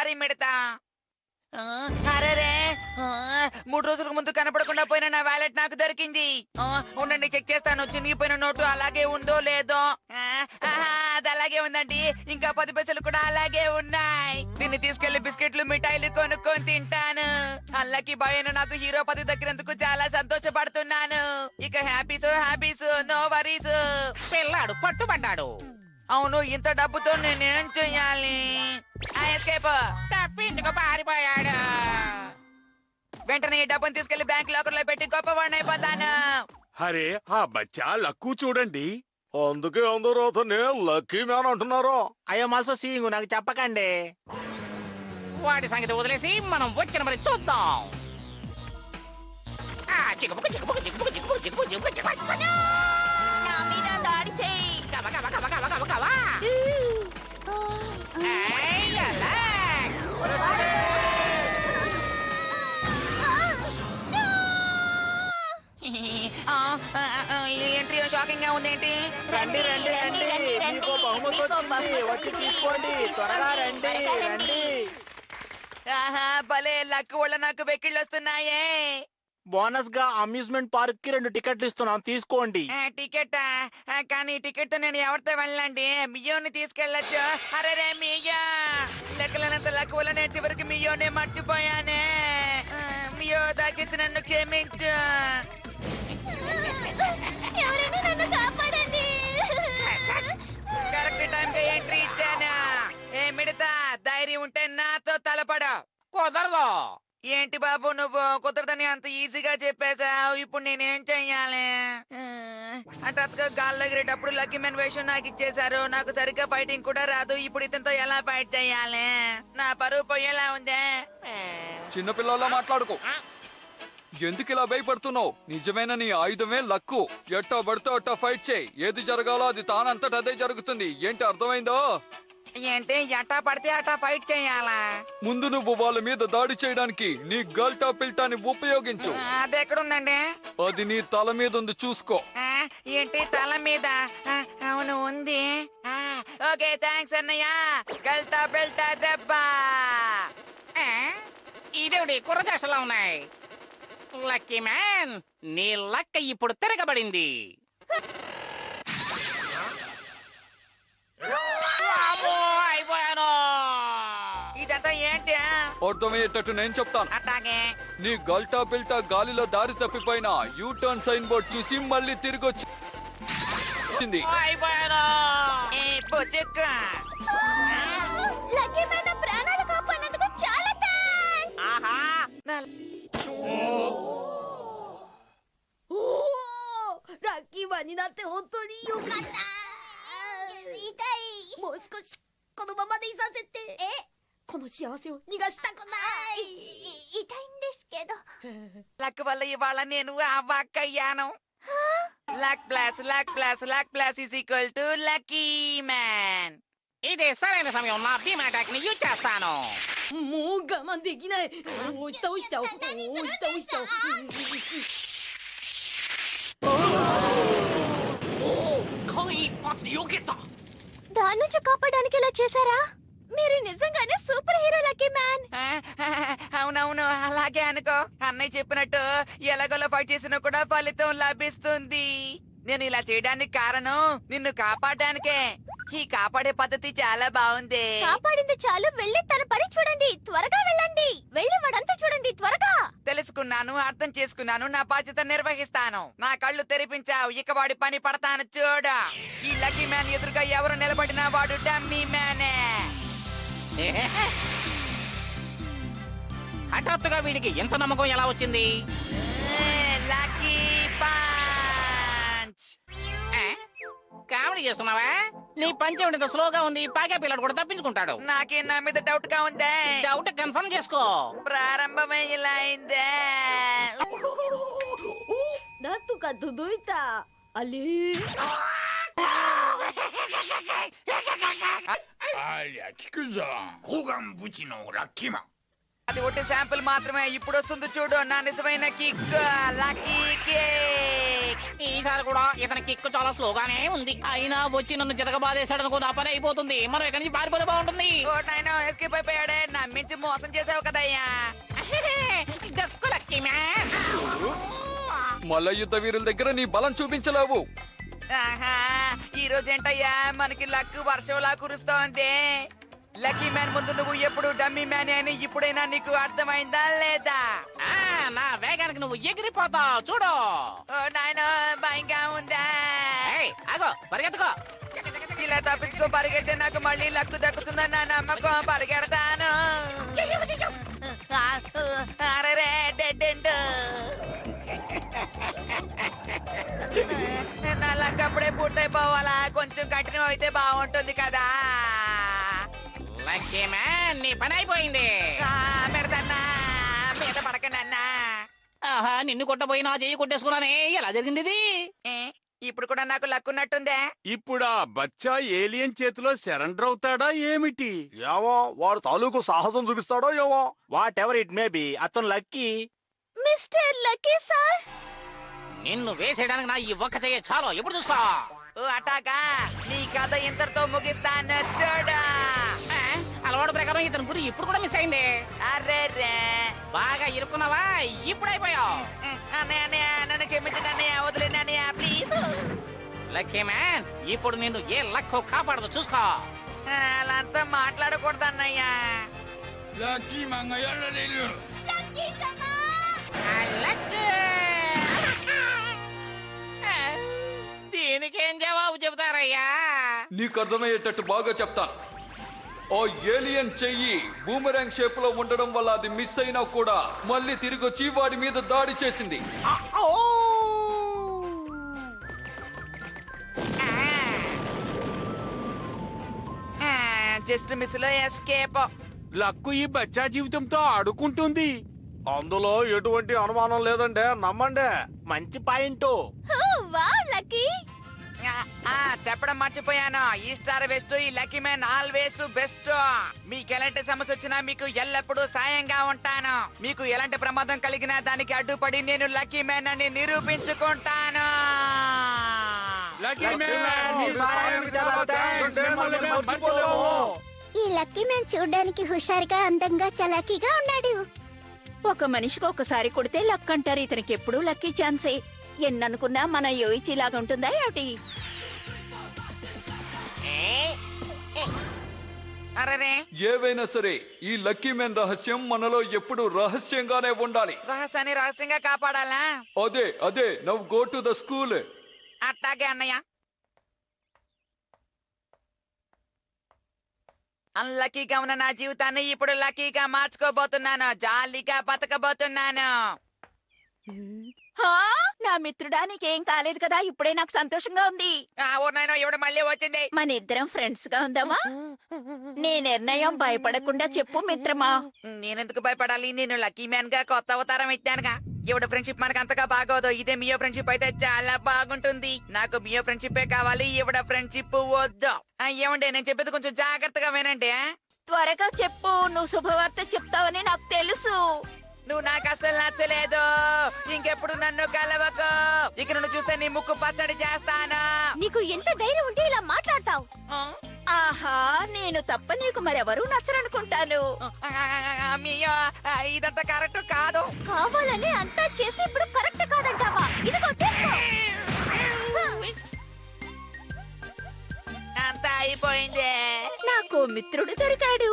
Sorry మిడతా. అరేరే 3 రోజులకు ముందు కనపడకుండా పోయిన నా వ్యాలెట్ నాకు దొరికింది. ఉండండి చెక్ చేస్తాను, చినిగిపోయిన నోటు అలాగే ఉందో లేదో. అది అలాగే ఉందండి, ఇంకా 10 పైసలు కూడా అలాగే ఉన్నాయి. దీన్ని తీసుకెళ్లి బిస్కెట్లు మిఠాయిలు కొనుక్కొని తింటాను. అల్లకి బాయ్ అయిన నాకు హీరో పదవి దక్కినందుకు చాలా సంతోషపడుతున్నాను. ఇక హ్యాపీస్ నో వరీస్. పిల్లాడు పట్టుబడ్డాడు. అవును, ఇంత డబ్బుతో నేనేం చెయ్యాలి? ఎస్కేప్. తప్పించుకు పారిపోయాడు. వెంటనే ఈ డబ్బుని తీసుకెళ్లి బ్యాంక్ లాకర్ లో పెట్టి గొప్పవాడిని అయిపోతాను. అరే ఆ బచ్చా లక్కు చూడండి. అందుకే అందరూ అతన్ని లక్కీ మ్యాన్ అంటున్నారు. ఐఎమ్ ఆల్సో సీయింగ్, నాకు చెప్పకండి. వాటి సంగతి వదిలేసి మనం వచ్చిన మరి చూద్దాం. చిక్కుబుక్కు చిక్కుబుక్కు చిక్కుబుక్కు చిక్కుబుక్కు చిక్కుబుక్కు చిక్కుబుక్కు చిక్కుబుక్కు. నా మీద దాడి చెయ్యి. కవ కవ కవ కవ కవ కవ. ఏయ్ అలాక్. ఎంట్రీ షాకింగ్ గా ఉందేంటి? రండి రండి రండి, మీకు బహుమతి వచ్చింది, వచ్చి తీసుకోండి, త్వరగా రండి రండి. ఆహా, భలే లక్ వల్ల నాకు వెక్కిళ్ళు వస్తున్నాయే. బోనస్ గా అమ్యూజ్మెంట్ పార్క్ కి 2 టికెట్లు ఇస్తున్నాం, తీసుకోండి. టికెట్ కానీ టికెట్ తో నేను ఎవరితో వెళ్ళండి? మియోని తీసుకెళ్ళచ్చు. అరే రే మియో, లెక్కలనంత లక్ వల్ల నేను చివరికి మియోనే మర్చిపోయానే. మియో దయచేసి నన్ను క్షమించు. ఎవరైనా నన్ను కాపాడండి. కరెక్ట్ టైం కి ఎంట్రీ ఇచ్చానా? ఏ మిడతా, ధైర్యం ఉంటే నాతో తలపడు. కుదరదు. ఏంటి బాబు నువ్వు కుదరదని అంత ఈజీగా చెప్పేశావు, ఇప్పుడు నేనేం చెయ్యాలి? హఠాత్తుగా గాల్లో ఎగిరేటప్పుడు లక్కీ మెన్ వేషం నాకు ఇచ్చేశారు. నాకు సరిగ్గా ఫైటింగ్ కూడా రాదు. ఇప్పుడు ఇతనితో ఎలా ఫైట్ చెయ్యాలి? నా పరువు పోయేలా ఉందే. చిన్నపిల్లలా మాట్లాడుకో. ఎందుకు ఇలా భయపడుతున్నావు? నిజమైన నీ ఆయుధమే లక్కు. ఎట్టా పడితే అట్టా ఫైట్ చేయి. ఏది జరగాలో అది తానంతట అదే జరుగుతుంది. ఏంటి అర్థమైందో? ఏంటి ఎట్టా పడితే అట్టా ఫైట్ చెయ్యాలా? ముందు నువ్వు వాళ్ళ మీద దాడి చేయడానికి నీ గల్టా పిల్టాని ఉపయోగించు. అది ఎక్కడుందండి? అది నీ తల మీద ఉంది, చూసుకో. ఏంటి తల మీద? అవును ఉంది. ఓకే థ్యాంక్స్ అన్నయ్య. గల్టా బెల్టా దెబ్బ. ఇదేవిడి కుర్రదేశలా ఉన్నాయి. లక్కీ మ్యాన్, నీ లక్క ఇప్పుడు తిరగబడింది. అయిపోయాను. ఇదంతా ఏంటి? అర్థమయ్యేటట్టు నేను చెప్తాను. అట్లాగే. నీ గల్టా పిల్టా గాలిలో దారి తప్పిపోయిన యూ టర్న్ సైన్ బోర్డ్ చూసి మళ్ళీ తిరిగి వచ్చింది. అయిపోయాను. పుచ్చుక్క. లక్కీ మ్యాన్ నా ప్రాణాలు కాపాడినందుకు చాలా థాంక్స్. ఆహా,ラッキーマンになって本当によかった。痛い。もう少しこのままでいさせて。この幸せを逃がしたくない。痛いんですけど。లక్ వల్ల ఇవాళ నేను అవ్వక్కయ్యాను. Luck plus luck plus luck plus is equal to lucky man. ఇది సరైన సమయం. నా భీమ్ అటాక్ ని యూజ్ చేస్తాను. もう我慢できない。押し倒しちゃおう。押し倒しちゃおう。間一髪避けた。దాని నుంచి కాపాడడానికి ఇలా చేశారా? మీరు నిజంగానే సూపర్ హీరో లక్కీ మ్యాన్. అవునవును, అలాగే అనుకో. అన్నయ్య చెప్పినట్టు ఎలాగోలా ఫైట్ చేసినా కూడా ఫలితం లభిస్తుంది. నేను ఇలా చేయడానికి కారణం నిన్ను కాపాడడానికే. ఈ కాపాడే పద్ధతి చాలా బాగుంది. కాపాడింది చాలు, వెళ్ళి తన పని చూడండి. త్వరగా వెళ్ళండి. వెళ్ళి వాడంతా చూడండి త్వరగా. తెలుసుకున్నాను, అర్థం చేసుకున్నాను. నా బాధ్యత నిర్వహిస్తాను. నా కళ్ళు తెరిపించావు, ఇక వాడి పని పడతాను చూడు. ఈ లక్కీ మ్యాన్ ఎదురుగా ఎవరు నిలబడినా వాడు డమ్మీ మ్యానే. హఠాత్తుగా వీడికి ఎంత నమ్మకం ఎలా వచ్చింది? Lucky punch. కామెడీ చేస్తున్నావా? నీ పంచే ఉండేది స్లోగా ఉంది. పాకే పిల్లడు కూడా తప్పించుకుంటాడు. నాకే నా మీద డౌట్ గా ఉందే. డౌట్ కన్ఫర్మ్ చేసుకో. ప్రారంభమే ఇలా అయిందే. なんとか届いた。あれありゃ聞くぞ。高岩武士のラッキーマン。 అది ఒకటి శాంపుల్ మాత్రమే. ఇప్పుడు వస్తుంది చూడు నా నిజమైన కిక్. Lucky kick. ఈసారి కూడా ఇతని కిక్ చాలా స్లోగానే ఉంది. అయినా వచ్చి నన్ను చితకబాదేశాడనుకో, నా పని అయిపోతుంది. మనం ఇక్కడి నుంచి పారిపోతే బాగుంటుంది. ఓ నాయనో, ఎస్కేప్ అయిపోయాడే. నా ఇచ్చి మోసం చేసావు కదయ్యా. గక్కు లక్కీ మ్యాన్. మల్ల యుద్ధ వీరుల దగ్గర నీ బలం చూపించలేవు. ఆహా, ఈ రోజు ఏంటయ్యా మనకి లక్కు వర్షంలా కురుస్తోంది. లక్కీ మ్యాన్ ముందు నువ్వు ఎప్పుడు డమ్మీ మ్యాన్ అని ఇప్పుడైనా నీకు అర్థమైందా లేదా? నా వేగానికి నువ్వు ఎగిరిపోతావు చూడు. ఓ నాయన, భయంగా ఉందా? ఏయ్, ఆగో, పరిగెత్తుకో. ఇలా తప్పించుకో పరిగెడితే నాకు మళ్ళీ లక్కు దక్కుతుందని నా నమ్మకం. పరిగెడతాను. అరెరే, డెడ్ ఎండ్. నా లక్ అప్పుడే పూర్తయిపోవాలా? కొంచెం కంటిన్యూ అయితే బాగుంటుంది కదా. లక్కీ మ్యాన్, నీ పని అయిపోయింది. పెడతాన్నా, మీద పడకండి అన్నా. ఆహా, నిన్ను కొట్టబోయినా చెయ్యి కొట్టేసుకున్నానే. ఎలా జరిగింది ఇది? ఏ, ఇప్పుడు కూడా నాకు లక్ ఉన్నట్టుందే. ఇప్పుడు ఆ బచ్చా ఏలియన్ చేతిలో సరెండర్ అవుతాడా ఏమిటి? ఏమో వాడు తాలూకు సాహసం చూపిస్తాడో ఏమో. What ever it may be, అతను లక్కీ. మిస్టర్ లక్కీ సార్, నిన్ను వేసేయడానికి నా ఈ ఒక్క చెయ్యి చాలు. ఎప్పుడు చూసుకో. ఓ అటాకా, నీ కథ ఇంతటితో ముగిస్తాను చూడా. అలవాటు ప్రకారం ఇతని గురి ఇప్పుడు కూడా మిస్ అయింది. అర్రే, బాగా ఇరుక్కున్నావా? ఇప్పుడు అయిపోయావు. అన్నయ్య అన్నయ్య, నన్ను క్షమించండి అన్నయ్య, వదిలేండి అన్నయ్య ప్లీజ్. లక్కీ మ్యాన్, ఇప్పుడు నిన్ను ఏ లక్కు కాపాడదు చూసుకో. అలా అంతా మాట్లాడకూడదు అన్నయ్య. ラッキーマンがやられる。 ఆ లక్కు. దీనికేం జవాబు చెబుతారయ్యా? నీకు అర్థమయ్యేటట్టు బాగా చెప్తాను. ఆ ఏలియన్ చెయ్యి బూమరాంగ్ షేప్ లో ఉండడం వల్ల అది మిస్ అయినా కూడా మళ్ళీ తిరిగి వచ్చి వాడి మీద దాడి చేసింది. జస్ట్ మిస్ లో ఎస్కేప్. లక్కు ఈ బచ్చా జీవితంతో ఆడుకుంటుంది. అందులో ఎటువంటి అనుమానం లేదండి, నమ్మండి. మంచి పాయింట్. Wow lucky. చెప్పడం మర్చిపోయాను. ఈ స్టార్ బెస్ట్, ఈ లక్కీ మ్యాన్ ఆల్వేస్ బెస్ట్. మీకు ఎలాంటి సమస్య వచ్చినా మీకు ఎల్లప్పుడూ సాయంగా ఉంటాను. మీకు ఎలాంటి ప్రమాదం కలిగినా దానికి అడ్డుపడి నేను లక్కీ మ్యాన్ అని నిరూపించుకుంటాను. లక్కీ మ్యాన్, నీ సహాయానికి చాలా థాంక్స్. మిమ్మల్ని మేము మర్చిపోలేము. ఈ లక్కీ మ్యాన్ చూడడానికి హుషారుగా, అందంగా, చలాకీగా ఉన్నాడు. ఒక మనిషికి ఒకసారి కొడితే లక్ అంటారు. ఇతనికి ఎప్పుడూ లక్కీ ఛాన్సే. ఎన్ననుకున్నా మన యోయిచి లాగా ఉంటుందా ఏమిటి? అరే, ఏవైనా సరే ఈ లక్కీ మ్యాన్ రహస్యం మనలో ఎప్పుడు రహస్యంగానే ఉండాలి. రహస్యాన్ని రహస్యంగా కాపాడాలా? అదే now go to the school. అట్టాగే అన్నయ్య. అన్లక్కీగా ఉన్న నా జీవితాన్ని ఇప్పుడు లక్కీగా మార్చుకోబోతున్నాను. జాలీగా బతకబోతున్నాను. హా, నా మిత్రుడా, నీకేం కాలేదు కదా? ఇప్పుడే నాకు సంతోషంగా ఉంది. ఊరినైనా ఇవిడ మళ్ళీ వచ్చింది. మన ఇద్దరం ఫ్రెండ్స్ గా ఉందామా? నీ నిర్ణయం భయపడకుండా చెప్పు మిత్రమా. నేనెందుకు భయపడాలి? నేను లక్కీ మ్యాన్ గా కొత్త అవతారం ఇచ్చానుగా. ఇవిడ ఫ్రెండ్షిప్ మనకు అంతగా బాగోదు. ఇదే మియో ఫ్రెండ్షిప్ అయితే చాలా బాగుంటుంది. నాకు మియో ఫ్రెండ్షిప్ కావాలి, ఇవిడ ఫ్రెండ్షిప్ వద్దు. ఏమండి, నేను చెప్పేది కొంచెం జాగ్రత్తగా వినండి. త్వరగా చెప్పు. నువ్వు శుభవార్త చెప్తావని నాకు తెలుసు. నువ్వు నాకు అసలు నచ్చలేదు. ఇంకెప్పుడు నన్ను కలవకు. ఇక నన్ను చూస్తే నీ ముక్కు పచ్చడి చేస్తాను. నీకు ఎంత ధైర్యం ఉంటే ఇలా మాట్లాడతావు? ఆహా, నేను తప్ప నీకు మరెవరూ నచ్చరనుకుంటాను. మియో, ఇదంతా కరెక్ట్ కాదు. కావాలని అంతా చేసి ఇప్పుడు కరెక్ట్ కాదంటావా? ఇదిగో తీసుకో. అంతా అయిపోయింది. నాకు మిత్రుడు దొరికాడు.